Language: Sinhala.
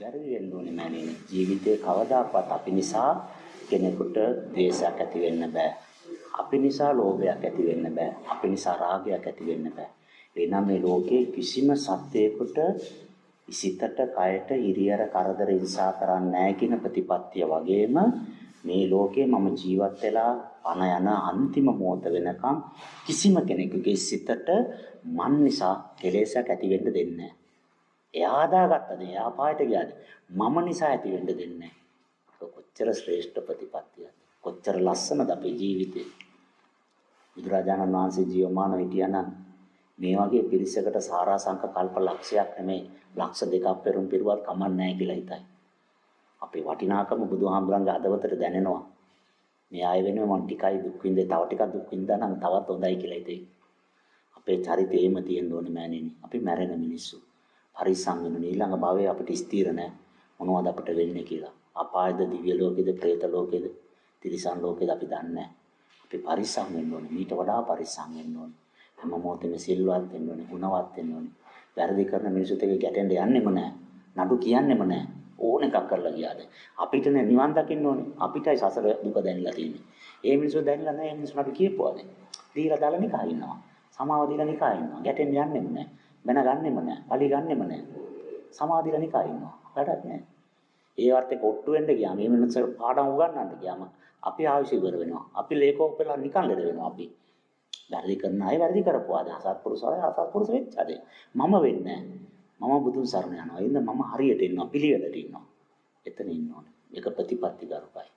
වැරදි වෙන්න ඕනේ මෑණියනි. ජීවිතේ කවදාකවත් අපි නිසා කෙනෙකුට ද්වේෂයක් ඇති වෙන්න බෑ. අපි නිසා ලෝභයක් ඇති වෙන්න බෑ. අපි නිසා රාගයක් ඇති වෙන්න බෑ. එනම් මේ ලෝකේ කිසිම සත්‍යයකට සිතට, කයට, හිරියර කරදර ඉන්සා කරන්නේ නැහැ කියන ප්‍රතිපත්තිය වගේම මේ ලෝකේ මම ජීවත් වෙලා පණ යන අන්තිම මොහොත වෙනකම් කිසිම කෙනෙකුගේ සිතට මන් නිසා කෙලෙසක් ඇති වෙන්න දෙන්නේ නැහැ. එයා දාගත්තද එයා පායට ගියාද මම නිසා ඇති වෙන්න දෙන්නේ නැහැ. කොච්චර ශ්‍රේෂ්ඨ ප්‍රතිපත්තියද, කොච්චර ලස්සනද අපේ ජීවිතේ. බුදුරජාණන් වහන්සේ ජීවමානව හිටියානම් මේ වගේ පිරිසකට සාරාංශක කල්ප ලක්ෂයක් නෙමෙයි ලක්ෂ දෙකක් පෙරම් පිරුවත් කමක් නැහැ කියලා හිතයි. අපේ වටිනාකම බුදුහාමුදුරන්ගේ අදවතට දැනෙනවා. මේ ආය වෙනුවෙන් මම ටිකයි දුක් විඳේ, තව ටිකක් දුක් විඳා නම් තවත් හොඳයි කියලා හිතේ. අපේ චරිතේම තියෙන්න ඕනේ මෑණියනි. අපි මැරෙන මිනිස්සු. පරිස්සම් වෙන ඊළඟ භවයේ අපිට ස්ථිර නැහැ. මොනවද අපිට වෙන්නේ කියලා. අපායද, දිව්‍ය ලෝකෙද, പ്രേත ලෝකෙද, තිරිසන් ලෝකෙද අපි දන්නේ නැහැ. අපි පරිස්සම් වෙන්න ඕනේ. ඊට වඩා පරිස්සම් වෙන්න ඕනේ. හැම මොහොතෙම සිල්වත් වෙන්න ඕනේ, ගුණවත් වෙන්න ඕනේ. වැරදි කරන මිනිසුත් එක්ක ගැටෙන්න යන්නෙම නැහැ. නඩු කියන්නෙම නැහැ. ඕන එකක් කරලා ගියාද අපිට නිවන් දකින්න ඕනේ. අපිටයි සසර දුක දැනලා තියෙන්නේ. ඒ මිනිස්සු දැනලා නැහැ. ඒ මිනිස්සු අපි කියපුවාද? දීලා දාලා නිකා ඉන්නවා. සමාව දීලා නිකා ඉන්නවා. ගැටෙන්න යන්නෙම නැහැ. බැන ගන්නෙම නැහැ. පලි ගන්නෙම නැහැ. සමාව දීලා නිකා ඉන්නවා. වැඩක් නැහැ. ඒ වර්තේ කොට්ටු වෙන්න ගියාම මේ මිනිස්සු පාඩම් උගන්වන්න ගියාම අපි ආයුෂ ඉවර වෙනවා. අපි ලේකෝපෙලා නිකන් ලෙඩ වෙනවා අපි. වැරදි කරන අය වැරදි කරපුවාද අසත්පුරුෂ අය අසත්පුරුෂ වෙච්චාද මම වෙන්නේ මම බුදුන් සරණ යනවා. එහෙනම් මම හරියට ඉන්නවා, පිළිවෙලට ඉන්නවා. එතන ඉන්න ඕනේ. මේක ප්‍රතිපත්ති ගරුකයි.